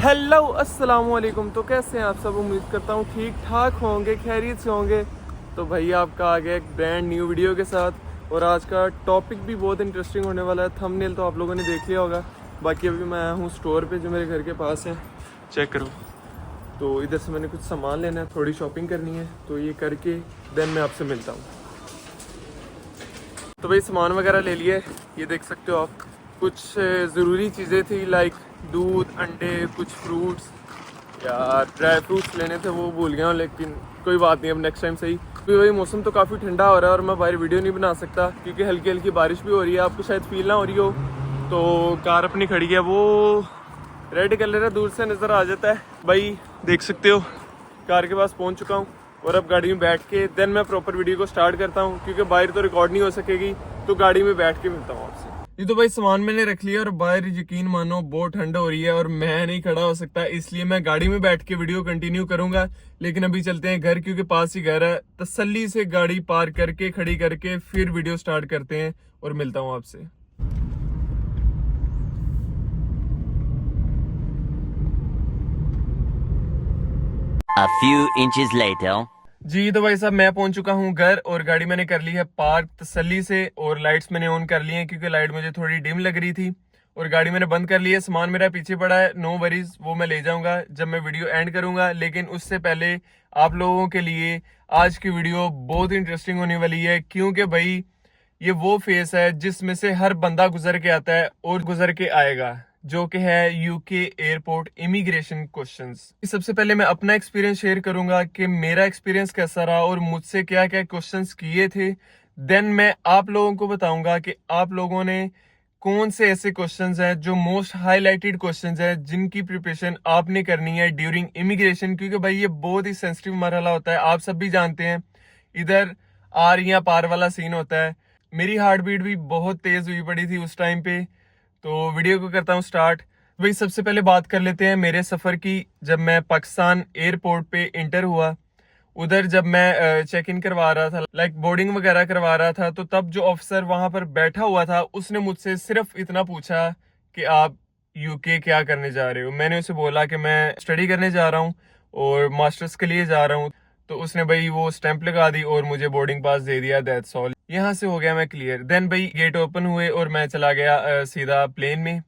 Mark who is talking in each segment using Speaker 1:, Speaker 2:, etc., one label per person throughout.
Speaker 1: Hello अस्सलाम वालेकुम। तो कैसे हैं आप सब? उम्मीद करता हूँ ठीक ठाक होंगे, खैरियत से होंगे। तो भाई आपका आ गया एक ब्रांड न्यू वीडियो के साथ, और आज का टॉपिक भी बहुत इंटरेस्टिंग होने वाला है। थंबनेल तो आप लोगों ने देख लिया होगा। बाकी अभी मैं आया हूँ स्टोर पे जो मेरे घर के पास है, चेक करो। तो इधर से मैंने कुछ सामान लेना है, थोड़ी शॉपिंग करनी है, तो ये करके देन मैं आपसे मिलता हूँ। तो भाई सामान वगैरह ले लिए, ये देख सकते हो आप। कुछ ज़रूरी चीज़ें थी लाइक दूध, अंडे, कुछ फ्रूट्स या ड्राई फ्रूट्स लेने थे, वो भूल गया हूँ, लेकिन कोई बात नहीं, अब नेक्स्ट टाइम सही। क्योंकि भाई मौसम तो काफ़ी ठंडा हो रहा है और मैं बाहर वीडियो नहीं बना सकता क्योंकि हल्की हल्की बारिश भी हो रही है। आपको शायद फील ना हो रही हो। तो कार अपनी खड़ी है, वो रेड कलर है, दूर से नज़र आ जाता है भाई, देख सकते हो। कार के पास पहुँच चुका हूँ और अब गाड़ी में बैठ के देन मैं प्रॉपर वीडियो को स्टार्ट करता हूँ, क्योंकि बाहर तो रिकॉर्ड नहीं हो सकेगी। तो गाड़ी में बैठ के मिलता हूँ आपसे। ये तो भाई सामान मैंने रख लिया और बाहर यकीन मानो बहुत ठंड हो रही है और मैं नहीं खड़ा हो सकता, इसलिए मैं गाड़ी में बैठ के वीडियो कंटिन्यू करूंगा। लेकिन अभी चलते हैं घर, क्योंकि पास ही घर है। तसल्ली से गाड़ी पार्क करके खड़ी करके फिर वीडियो स्टार्ट करते हैं और मिलता हूँ आपसे।
Speaker 2: A few inches later.
Speaker 1: जी तो भाई साहब मैं पहुंच चुका हूं घर, और गाड़ी मैंने कर ली है पार्क तसल्ली से, और लाइट्स मैंने ऑन कर ली हैं क्योंकि लाइट मुझे थोड़ी डिम लग रही थी। और गाड़ी मैंने बंद कर ली है। सामान मेरा पीछे पड़ा है, नो वरीज, वो मैं ले जाऊंगा जब मैं वीडियो एंड करूंगा। लेकिन उससे पहले आप लोगों के लिए आज की वीडियो बहुत इंटरेस्टिंग होने वाली है, क्योंकि भाई ये वो फेस है जिसमें से हर बंदा गुजर के आता है और गुजर के आएगा, जो कि है यूके एयरपोर्ट इमिग्रेशन क्वेश्चंस। सबसे पहले मैं अपना एक्सपीरियंस शेयर करूंगा कि मेरा एक्सपीरियंस कैसा रहा और मुझसे क्या क्या क्वेश्चंस किए थे। देन मैं आप लोगों को बताऊंगा कि आप लोगों ने कौन से ऐसे क्वेश्चंस हैं जो मोस्ट हाईलाइटेड क्वेश्चंस हैं, जिनकी प्रिपरेशन आपने करनी है ड्यूरिंग इमिग्रेशन, क्योंकि भाई ये बहुत ही सेंसिटिव मरहला होता है। आप सब भी जानते हैं, इधर आर या पार वाला सीन होता है। मेरी हार्ट बीट भी बहुत तेज हुई पड़ी थी उस टाइम पे। तो वीडियो को करता हूँ स्टार्ट। भाई सबसे पहले बात कर लेते हैं मेरे सफ़र की। जब मैं पाकिस्तान एयरपोर्ट पे इंटर हुआ, उधर जब मैं चेक इन करवा रहा था, लाइक बोर्डिंग वगैरह करवा रहा था, तो तब जो ऑफिसर वहां पर बैठा हुआ था उसने मुझसे सिर्फ इतना पूछा कि आप यूके क्या करने जा रहे हो। मैंने उसे बोला कि मैं स्टडी करने जा रहा हूँ और मास्टर्स के लिए जा रहा हूँ। तो उसने भाई वो स्टैंप लगा दी और मुझे बोर्डिंग पास दे दिया, दैट्स ऑल। यहाँ से हो गया मैं क्लियर। देन भाई गेट ओपन हुए और मैं चला गया सीधा प्लेन में।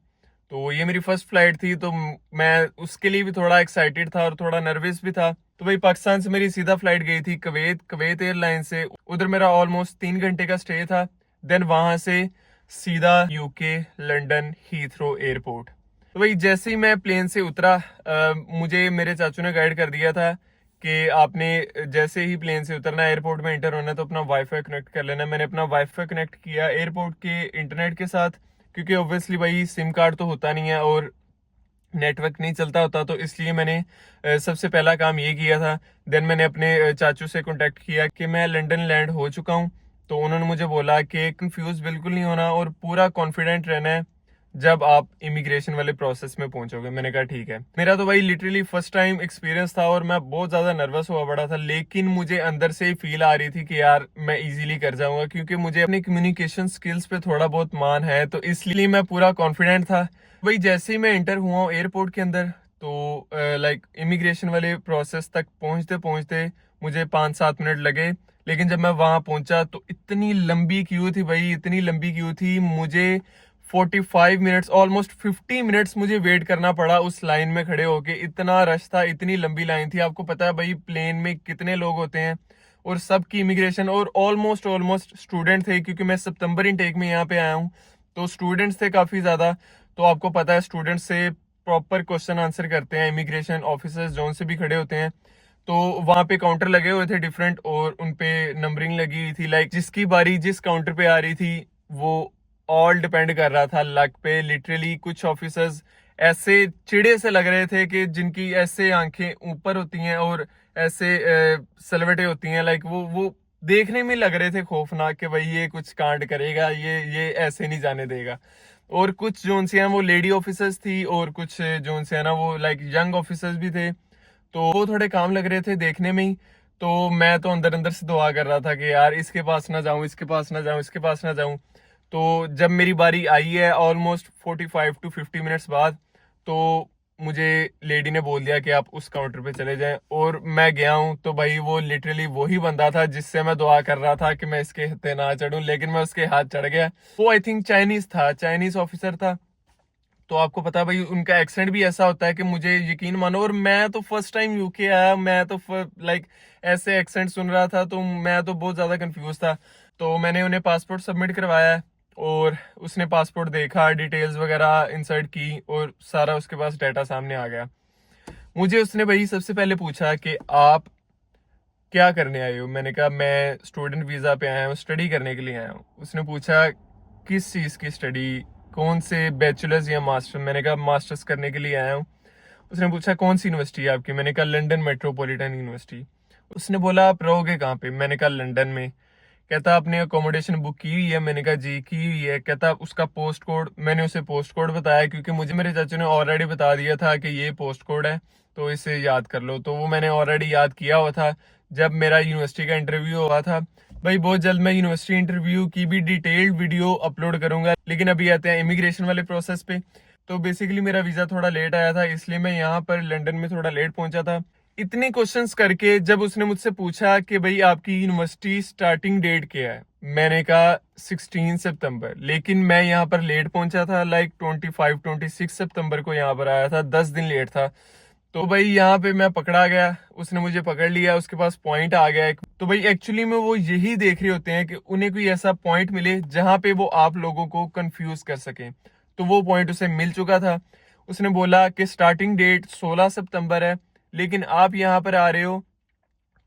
Speaker 1: तो ये मेरी फर्स्ट फ्लाइट थी, तो मैं उसके लिए भी थोड़ा एक्साइटेड था और थोड़ा नर्वस भी था। तो भाई पाकिस्तान से मेरी सीधा फ्लाइट गई थी कवेत एयरलाइन से। उधर मेरा ऑलमोस्ट 3 घंटे का स्टे था। देन वहां से सीधा यूके लंदन हीथ्रो एयरपोर्ट। तो भाई जैसे ही मैं प्लेन से उतरा, मुझे मेरे चाचू ने गाइड कर दिया था कि आपने जैसे ही प्लेन से उतरना, एयरपोर्ट में एंटर होना, तो अपना वाईफाई कनेक्ट कर लेना। मैंने अपना वाईफाई कनेक्ट किया एयरपोर्ट के इंटरनेट के साथ, क्योंकि ऑब्वियसली भाई सिम कार्ड तो होता नहीं है और नेटवर्क नहीं चलता होता। तो इसलिए मैंने सबसे पहला काम ये किया था। देन मैंने अपने चाचू से कांटेक्ट किया कि मैं लंदन लैंड हो चुका हूँ। तो उन्होंने मुझे बोला कि कंफ्यूज बिल्कुल नहीं होना और पूरा कॉन्फिडेंट रहना है जब आप इमिग्रेशन वाले प्रोसेस में पहुंचोगे। मैंने कहा ठीक है। मेरा तो भाई लिटरली फर्स्ट टाइम एक्सपीरियंस था और मैं बहुत ज्यादा नर्वस हुआ पड़ा था, लेकिन मुझे अंदर से ही फील आ रही थी कि यार मैं इजीली कर जाऊंगा, क्योंकि मुझे अपनी कम्युनिकेशन स्किल्स पे थोड़ा बहुत मान है, तो इसलिए मैं पूरा कॉन्फिडेंट था। भाई जैसे ही मैं एंटर हुआ हूँ एयरपोर्ट के अंदर, तो लाइक इमिग्रेशन वाले प्रोसेस तक पहुंचते पहुंचते मुझे 5-7 मिनट लगे। लेकिन जब मैं वहां पहुंचा तो इतनी लंबी क्यू थी भाई, इतनी लंबी क्यू थी, मुझे 45 मिनट्स, ऑलमोस्ट 50 मिनट्स मुझे वेट करना पड़ा उस लाइन में खड़े होके। इतना रश था, इतनी लंबी लाइन थी। आपको पता है भाई प्लेन में कितने लोग होते हैं, और सबकी इमिग्रेशन, और ऑलमोस्ट ऑलमोस्ट स्टूडेंट थे, क्योंकि मैं सितंबर इनटेक में यहाँ पे आया हूँ। तो स्टूडेंट्स थे काफी ज्यादा। तो आपको पता है स्टूडेंट्स से प्रॉपर क्वेश्चन आंसर करते हैं इमिग्रेशन ऑफिसर्स, जोन से भी खड़े होते हैं। तो वहां पे काउंटर लगे हुए थे डिफरेंट, और उनपे नंबरिंग लगी हुई थी, लाइक जिसकी बारी जिस काउंटर पे आ रही थी वो ऑल डिपेंड कर रहा था लक पे। लिटरली कुछ ऑफिसर्स ऐसे चिड़े से लग रहे थे कि जिनकी ऐसे आंखें ऊपर होती हैं और ऐसे सलवटें होती हैं, लाइक वो देखने में लग रहे थे खौफनाक कि भाई ये कुछ कांड करेगा, ये ऐसे नहीं जाने देगा। और कुछ जोन से हैं वो लेडी ऑफिसर्स थी, और कुछ जोन से है ना वो लाइक यंग ऑफिसर्स भी थे। तो वो थोड़े काम लग रहे थे देखने में ही। तो मैं तो अंदर अंदर से दुआ कर रहा था कि यार इसके पास ना जाऊं, इसके पास ना जाऊं, इसके पास ना जाऊं। तो जब मेरी बारी आई है ऑलमोस्ट 45 to 50 मिनट्स बाद, तो मुझे लेडी ने बोल दिया कि आप उस काउंटर पे चले जाएं, और मैं गया हूं तो भाई वो लिटरली वही बंदा था जिससे मैं दुआ कर रहा था कि मैं इसके हत्थे ना चढ़ूं, लेकिन मैं उसके हाथ चढ़ गया। वो आई थिंक चाइनीज था, चाइनीज ऑफिसर था। तो आपको पता है भाई उनका एक्सेंट भी ऐसा होता है कि मुझे यकीन मानो, और मैं तो फर्स्ट टाइम यूके आया, मैं तो लाइक ऐसे एक्सेंट सुन रहा था तो मैं तो बहुत ज्यादा कंफ्यूज था। तो मैंने उन्हें पासपोर्ट सबमिट करवाया है, और उसने पासपोर्ट देखा, डिटेल्स वगैरह इंसर्ट की, और सारा उसके पास डाटा सामने आ गया। मुझे उसने भाई सबसे पहले पूछा कि आप क्या करने आए हो। मैंने कहा मैं स्टूडेंट वीज़ा पे आया हूँ, स्टडी करने के लिए आया हूँ। उसने पूछा किस चीज़ की स्टडी, कौन से, बैचलर्स या मास्टर। मैंने कहा मास्टर्स करने के लिए आया हूँ। उसने पूछा कौन सी यूनिवर्सिटी है आपकी। मैंने कहा लंदन मेट्रोपॉलिटन यूनिवर्सिटी। उसने बोला आप रहोगे कहाँ पे। मैंने कहा लंदन में। कहता आपने अकोमोडेशन बुक की हुई है। मैंने कहा जी की हुई है। कहता उसका पोस्ट कोड। मैंने उसे पोस्ट कोड बताया क्योंकि मुझे मेरे चाचू ने ऑलरेडी बता दिया था कि ये पोस्ट कोड है तो इसे याद कर लो, तो वो मैंने ऑलरेडी याद किया हुआ था जब मेरा यूनिवर्सिटी का इंटरव्यू हुआ था। भाई बहुत जल्द मैं यूनिवर्सिटी इंटरव्यू की भी डिटेल्ड वीडियो अपलोड करूंगा, लेकिन अभी आते हैं इमिग्रेशन वाले प्रोसेस पे। तो बेसिकली मेरा वीजा थोड़ा लेट आया था, इसलिए मैं यहाँ पर लंदन में थोड़ा लेट पहुंचा था। इतने क्वेश्चंस करके जब उसने मुझसे पूछा कि भाई आपकी यूनिवर्सिटी स्टार्टिंग डेट क्या है, मैंने कहा 16 सितंबर, लेकिन मैं यहाँ पर लेट पहुंचा था, लाइक 26 सितंबर को यहाँ पर आया था, 10 दिन लेट था। तो भाई यहाँ पे मैं पकड़ा गया, उसने मुझे पकड़ लिया, उसके पास पॉइंट आ गया एक। तो भाई एक्चुअली में वो यही देख रहे होते हैं कि उन्हें कोई ऐसा पॉइंट मिले जहां पे वो आप लोगों को कंफ्यूज कर सके। तो वो पॉइंट उसे मिल चुका था। उसने बोला कि स्टार्टिंग डेट 16 सितंबर है, लेकिन आप यहाँ पर आ रहे हो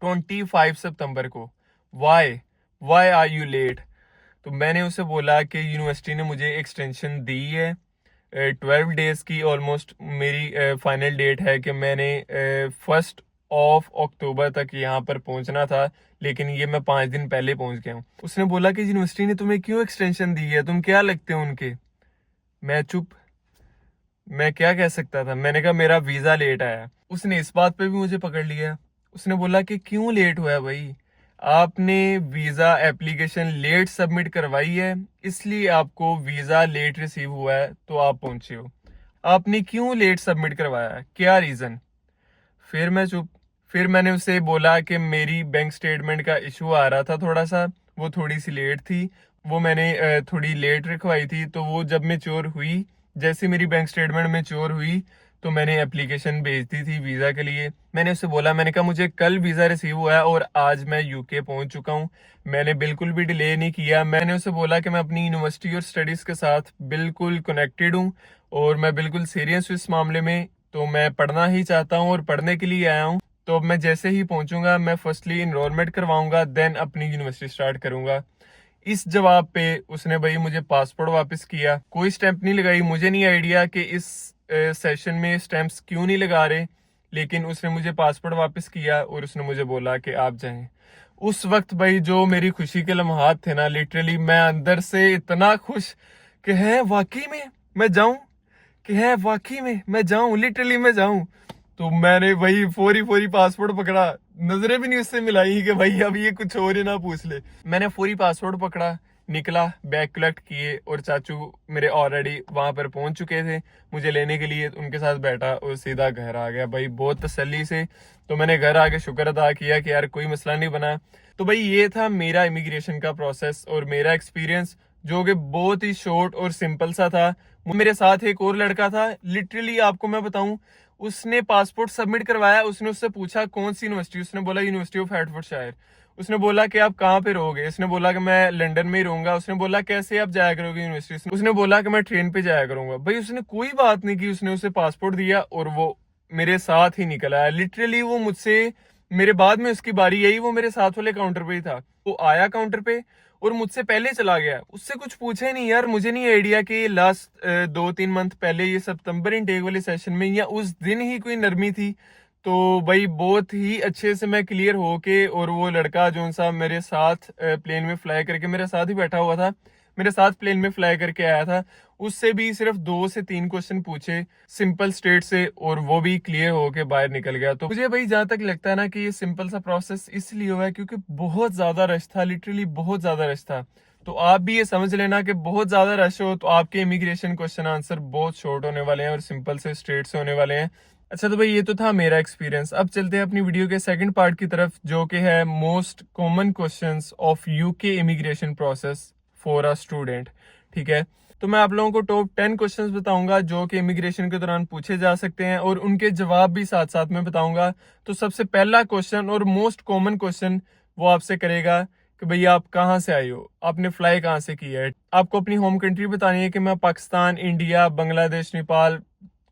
Speaker 1: 25 सितंबर को। Why why are you late. तो मैंने उसे बोला कि यूनिवर्सिटी ने मुझे एक्सटेंशन दी है 12 डेज की ऑलमोस्ट। मेरी फाइनल डेट है कि मैंने 1 अक्टूबर तक यहाँ पर पहुंचना था, लेकिन ये मैं 5 दिन पहले पहुंच गया हूँ। उसने बोला कि यूनिवर्सिटी ने तुम्हें क्यों एक्सटेंशन दी है, तुम क्या लगते हो उनके। मैं चुप, मैं क्या कह सकता था। मैंने कहा मेरा वीजा लेट आया। उसने इस बात पे भी मुझे पकड़ लिया। उसने बोला कि क्यों लेट हुआ है भाई, आपने वीजा एप्लीकेशन लेट सबमिट करवाई है, इसलिए आपको वीजा लेट रिसीव हुआ है तो आप पहुंचे हो। आपने क्यों लेट सबमिट करवाया है, क्या रीजन। फिर मैं चुप। फिर मैंने उसे बोला कि मेरी बैंक स्टेटमेंट का इशू आ रहा था थोड़ा सा, वो थोड़ी सी लेट थी, वो मैंने थोड़ी लेट रखवाई थी, तो वो जब मैच्योर हुई, जैसे मेरी बैंक स्टेटमेंट मैच्योर हुई तो मैंने एप्लीकेशन भेज दी थी वीज़ा के लिए। मैंने उससे बोला, मैंने कहा मुझे कल वीज़ा रिसीव हुआ है और आज मैं यूके पहुंच चुका हूं, मैंने बिल्कुल भी डिले नहीं किया। मैंने उसे बोला कि मैं अपनी यूनिवर्सिटी और स्टडीज़ के साथ बिल्कुल कनेक्टेड हूँ और मैं बिल्कुल सीरियस हूँ इस मामले में, तो मैं पढ़ना ही चाहता हूँ और पढ़ने के लिए आया हूँ। तो अब मैं जैसे ही पहुंचूंगा मैं फर्स्टली इनरोलमेंट करवाऊंगा, देन अपनी यूनिवर्सिटी स्टार्ट करूंगा। इस जवाब पे उसने भाई मुझे पासपोर्ट वापस किया, कोई स्टैंप नहीं लगाई। मुझे नहीं आइडिया कि इस सेशन में स्टैंप्स क्यों नहीं लगा रहे, लेकिन उसने मुझे पासपोर्ट वापस किया और उसने मुझे बोला कि आप जाएं। उस वक्त भाई जो मेरी खुशी के लम्हात थे ना, लिटरली मैं अंदर से इतना खुश कि है वाकई में मैं जाऊं, कि है वाकई में मैं जाऊं, लिटरली मैं जाऊं। तो मैंने वही फौरी फौरी पासपोर्ट पकड़ा, नजरें भी नहीं उससे मिलाई कि भाई अब ये कुछ और ही ना पूछ ले। मैंने फौरी पासपोर्ट पकड़ा, निकला, बैग कलेक्ट किए, और चाचू मेरे ऑलरेडी वहां पर पहुंच चुके थे मुझे लेने के लिए। उनके साथ बैठा और सीधा घर आ गया भाई बहुत तसल्ली से। तो मैंने घर आके शुक्र अदा किया कि यार कोई मसला नहीं बना। तो भाई ये था मेरा इमिग्रेशन का प्रोसेस और मेरा एक्सपीरियंस, जो कि बहुत ही शॉर्ट और सिंपल सा था। मेरे साथ एक और लड़का था, लिटरली आपको मैं बताऊं, उसने पासपोर्ट सबमिट करवाया, उसने उससे पूछा कौन सी यूनिवर्सिटी, उसने बोला यूनिवर्सिटी ऑफ हेर्टफोर्डशायर। उसने बोला कि आप कहाँ पे रहोगे, उसने बोला कि मैं लंदन में ही रहूंगा। उसने बोला कैसे आप जाया करोगे यूनिवर्सिटी, उसने बोला कि मैं ट्रेन पे जाया करूंगा। भाई उसने कोई बात नहीं की, उसने उसे पासपोर्ट दिया और वो मेरे साथ ही निकल आया। लिटरली वो मुझसे, मेरे बाद में उसकी बारी आई, वो मेरे साथ वाले काउंटर पे ही था। वो आया काउंटर पे और मुझसे पहले चला गया, उससे कुछ पूछे नहीं। यार मुझे नहीं आइडिया कि लास्ट 2-3 मंथ पहले ये सितंबर इनटेक वाले सेशन में या उस दिन ही कोई नरमी थी। तो भाई बहुत ही अच्छे से मैं क्लियर होके, और वो लड़का जो सा मेरे साथ प्लेन में फ्लाई करके मेरे साथ ही बैठा हुआ था, मेरे साथ प्लेन में फ्लाई करके आया था, उससे भी सिर्फ 2 से 3 क्वेश्चन पूछे सिंपल स्टेट से, और वो भी क्लियर होके बाहर निकल गया। तो मुझे भाई जहां तक लगता है ना कि ये सिंपल सा प्रोसेस इसलिए हुआ है क्योंकि बहुत ज्यादा रश था, लिटरली बहुत ज्यादा रश था। तो आप भी ये समझ लेना कि बहुत ज्यादा रश हो तो आपके इमिग्रेशन क्वेश्चन आंसर बहुत शॉर्ट होने वाले हैं और सिंपल से स्ट्रेट से होने वाले हैं। अच्छा तो भाई ये तो था मेरा एक्सपीरियंस। अब चलते हैं अपनी वीडियो के सेकंड पार्ट की तरफ, जो कि है most common questions of UK immigration process for a student. ठीक है, तो मैं आप लोगों को टॉप 10 क्वेश्चंस बताऊंगा जो कि इमिग्रेशन के दौरान पूछे जा सकते हैं और उनके जवाब भी साथ साथ में बताऊंगा। तो सबसे पहला क्वेश्चन और मोस्ट कॉमन क्वेश्चन वो आपसे करेगा कि भैया आप कहाँ से आए हो, आपने फ्लाई कहाँ से किया है। आपको अपनी होम कंट्री बतानी है कि मैं पाकिस्तान, इंडिया, बांग्लादेश, नेपाल,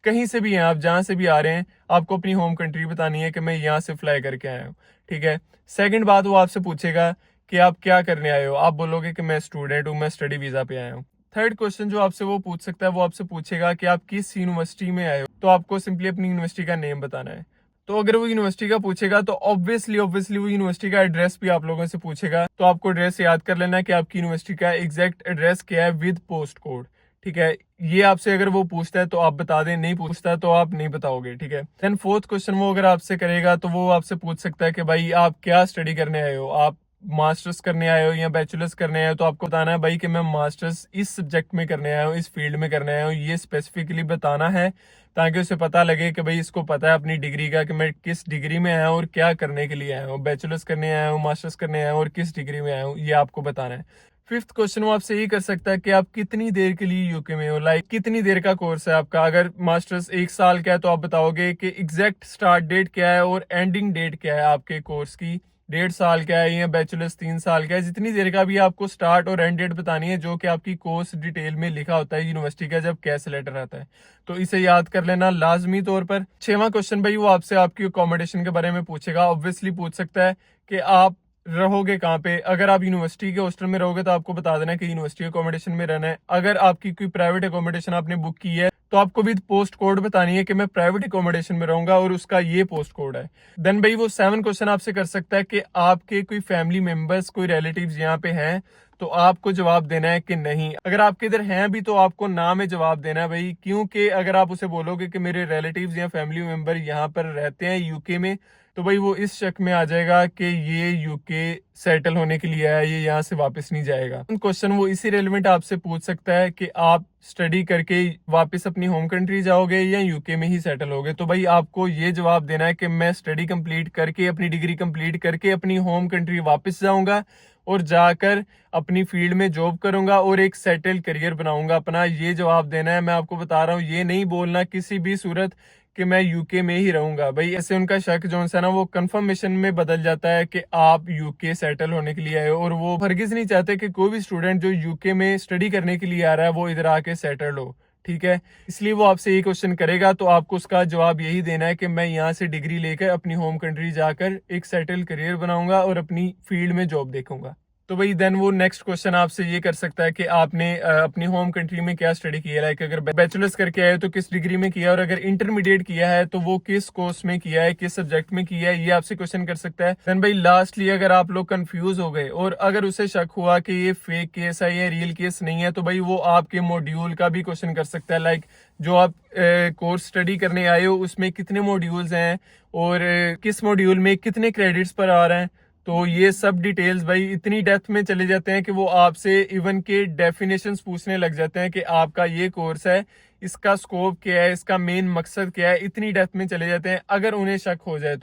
Speaker 1: कहीं से भी हैं आप, जहां से भी आ रहे हैं, आपको अपनी होम कंट्री बतानी है कि मैं यहाँ से फ्लाई करके आया हूँ। ठीक है, सेकंड बात वो आपसे पूछेगा कि आप क्या करने आए हो, आप बोलोगे कि मैं स्टूडेंट हूँ, मैं स्टडी वीजा पे आया हूँ। थर्ड क्वेश्चन जो आपसे वो पूछ सकता है, वो आपसे पूछेगा कि आप किस यूनिवर्सिटी में आए हो, तो आपको सिंपली अपनी यूनिवर्सिटी का नेम बताना है। तो अगर वो यूनिवर्सिटी का पूछेगा तो ऑब्वियसली वो यूनिवर्सिटी का एड्रेस भी आप लोगों से पूछेगा। तो आपको एड्रेस याद कर लेना है कि आपकी यूनिवर्सिटी का एग्जैक्ट एड्रेस क्या है विद पोस्ट कोड। ठीक है, ये आपसे अगर वो पूछता है तो आप बता दें, नहीं पूछता है तो आप नहीं बताओगे। ठीक है, देन फोर्थ क्वेश्चन वो अगर आपसे करेगा तो वो आपसे पूछ सकता है कि भाई आप क्या स्टडी करने आए हो, आप मास्टर्स करने आए हो या बैचलर्स करने आए हो। तो आपको बताना है भाई कि मैं मास्टर्स इस सब्जेक्ट में करने आया हूँ, इस फील्ड में करने आया हूँ, ये स्पेसिफिकली बताना है ताकि उसे पता लगे कि भाई इसको पता है अपनी डिग्री का कि मैं किस डिग्री में आया हूँ और क्या करने के लिए आया हूँ, बैचलर्स करने आया हूँ, मास्टर्स करने आया हूँ और किस डिग्री में आया हूँ, ये आपको बताना है। फिफ्थ क्वेश्चन वो आपसे ये कर सकता है कि आप कितनी देर के लिए यूके में हो, लाइक कितनी देर का कोर्स है आपका। अगर मास्टर्स 1 साल का है तो आप बताओगे कि एग्जैक्ट स्टार्ट डेट क्या है और एंडिंग डेट क्या है आपके कोर्स की, 1.5 साल का है या बैचलर्स 3 साल का है। जितनी देर का भी आपको स्टार्ट और एंड डेट बतानी है, जो कि आपकी कोर्स डिटेल में लिखा होता है यूनिवर्सिटी का जब कैसे लेटर आता है। तो इसे याद कर लेना लाजमी तौर पर। 6वां क्वेश्चन भाई वो आपसे आपकी अकोमोडेशन के बारे में पूछेगा। ऑब्वियसली पूछ सकता है कि आप रहोगे कहाँ पे। अगर आप यूनिवर्सिटी के हॉस्टल में रहोगे तो आपको बता देना है कि यूनिवर्सिटी अकोमोडेशन में रहना है। अगर आपकी कोई प्राइवेट अकोमोडेशन आपने बुक की है तो आपको विद पोस्ट कोड बतानी है कि मैं प्राइवेट अकोमोडेशन में रहूंगा और उसका ये पोस्ट कोड है। देन भाई वो 7 क्वेश्चन आपसे कर सकता है कि आपके कोई फैमिली मेंबर्स, कोई रिलेटिव्स यहाँ पे हैं, तो आपको जवाब देना है कि नहीं। अगर आपके इधर हैं भी तो आपको ना में जवाब देना है भाई, क्योंकि अगर आप उसे बोलोगे कि मेरे रिलेटिव्स या फैमिली मेंबर यहाँ पर रहते हैं यूके में, तो भाई वो इस शक में आ जाएगा कि ये यूके सेटल होने के लिए आया, ये यहाँ से वापस नहीं जाएगा। क्वेश्चन वो इसी रेलिवेंट आपसे पूछ सकता है कि आप स्टडी करके वापस अपनी होम कंट्री जाओगे या यूके में ही सेटल होगे। तो भाई आपको ये जवाब देना है कि मैं स्टडी कंप्लीट करके, अपनी डिग्री कंप्लीट करके अपनी होम कंट्री वापस जाऊंगा और जाकर अपनी फील्ड में जॉब करूंगा और एक सेटल करियर बनाऊंगा अपना। ये जवाब देना है। मैं आपको बता रहा हूँ, ये नहीं बोलना किसी भी सूरत कि मैं यूके में ही रहूंगा। भाई ऐसे उनका शक जो है ना वो कंफर्मेशन में बदल जाता है कि आप यूके सेटल होने के लिए आए हो, और वो हरगिज नहीं चाहते कि कोई भी स्टूडेंट जो यूके में स्टडी करने के लिए आ रहा है वो इधर आके सेटल हो। ठीक है, इसलिए वो आपसे ये क्वेश्चन करेगा तो आपको उसका जवाब यही देना है कि मैं यहाँ से डिग्री लेकर अपनी होम कंट्री जाकर एक सेटल करियर बनाऊंगा और अपनी फील्ड में जॉब देखूंगा। तो भाई देन वो नेक्स्ट क्वेश्चन आपसे ये कर सकता है कि आपने अपनी होम कंट्री में क्या स्टडी की है। लाइक अगर बैचलर्स करके आए तो किस डिग्री में किया है, और अगर इंटरमीडिएट किया है तो वो किस कोर्स में किया है, किस सब्जेक्ट में किया है, ये आपसे क्वेश्चन कर सकता है। देन भाई लास्टली अगर आप लोग कंफ्यूज हो गए और अगर उसे शक हुआ कि ये फेक केस है या रियल केस नहीं है, तो भाई वो आपके मॉड्यूल का भी क्वेश्चन कर सकता है। लाइक जो आप कोर्स स्टडी करने आए हो उसमें कितने मॉड्यूल्स हैं और किस मॉड्यूल में कितने क्रेडिट्स पर आ रहे हैं। तो ये सब डिटेल्स भाई इतनी डेप्थ में चले जाते हैं कि वो आपसे इवन के डेफिनेशंस पूछने लग जाते हैं कि आपका ये कोर्स है, इसका स्कोप क्या है, इसका मेन मकसद क्या है। इतनी डेप्थ में चले जाते हैं अगर उन्हें शक हो जाए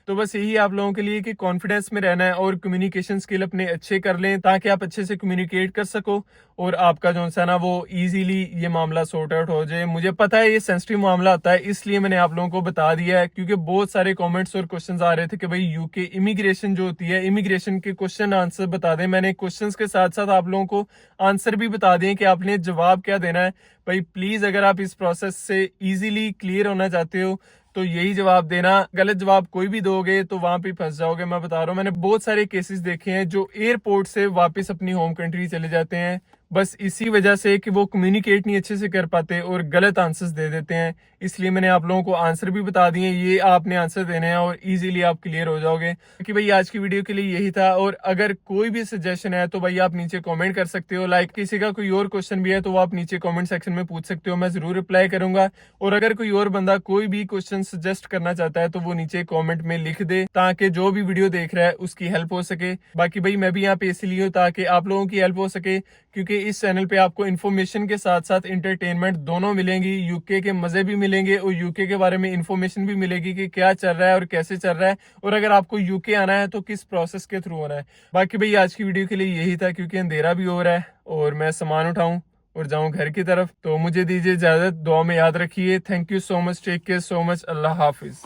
Speaker 1: तो बस यही आप लोगों के लिए कि कॉन्फिडेंस में रहना है और कम्युनिकेशन स्किल अपने अच्छे कर लें ताकि आप अच्छे से कम्युनिकेट कर सको और आपका जो है ना वो इजीली ये मामला सॉर्ट आउट हो जाए। मुझे पता है ये सेंसिटिव मामला होता है, इसलिए मैंने आप लोगों को बता दिया है, क्योंकि बहुत सारे कमेंट्स और क्वेश्चंस आ रहे थे कि भाई यूके इमिग्रेशन जो होती है, इमिग्रेशन के क्वेश्चन आंसर बता दें। मैंने क्वेश्चंस के साथ साथ आप लोगों को आंसर भी बता दिए कि आपने जवाब क्या देना है। भाई प्लीज अगर आप इस प्रोसेस से इजीली क्लियर होना चाहते हो तो यही जवाब देना। गलत जवाब कोई भी दोगे तो वहां पे फंस जाओगे। मैं बता रहा हूँ, मैंने बहुत सारे केसेस देखे हैं जो एयरपोर्ट से वापस अपनी होम कंट्री चले जाते हैं। बस इसी वजह से कि वो कम्युनिकेट नहीं अच्छे से कर पाते और गलत आंसर्स दे देते हैं। इसलिए मैंने आप लोगों को आंसर भी बता दिए, ये आपने आंसर देने हैं और इजीली आप क्लियर हो जाओगे। कि भाई आज की वीडियो के लिए यही था, और अगर कोई भी सजेशन है तो भाई आप नीचे कमेंट कर सकते हो। लाइक किसी का कोई और क्वेश्चन भी है तो वो आप नीचे कमेंट सेक्शन में पूछ सकते हो, मैं जरूर रिप्लाई करूंगा। और अगर कोई और बंदा कोई भी क्वेश्चन सजेस्ट करना चाहता है तो वो नीचे कमेंट में लिख दे, ताकि जो भी वीडियो देख रहा है उसकी हेल्प हो सके। बाकी भाई मैं भी यहाँ पे इसलिए हूँ ताकि आप लोगों की हेल्प हो सके, क्योंकि इस चैनल पे आपको इन्फॉर्मेशन के साथ साथ इंटरटेनमेंट दोनों मिलेंगी। यूके के मजे भी मिलेंगे और यूके के बारे में इन्फॉर्मेशन भी मिलेगी कि क्या चल रहा है और कैसे चल रहा है, और अगर आपको यूके आना है तो किस प्रोसेस के थ्रू आना है। बाकी भाई आज की वीडियो के लिए यही था, क्योंकि अंधेरा भी हो रहा है और मैं सामान उठाऊं और जाऊं घर की तरफ। तो मुझे दीजिए इजाजत, दुआ में याद रखिए। Thank you so much, take care so much, Allah Hafiz.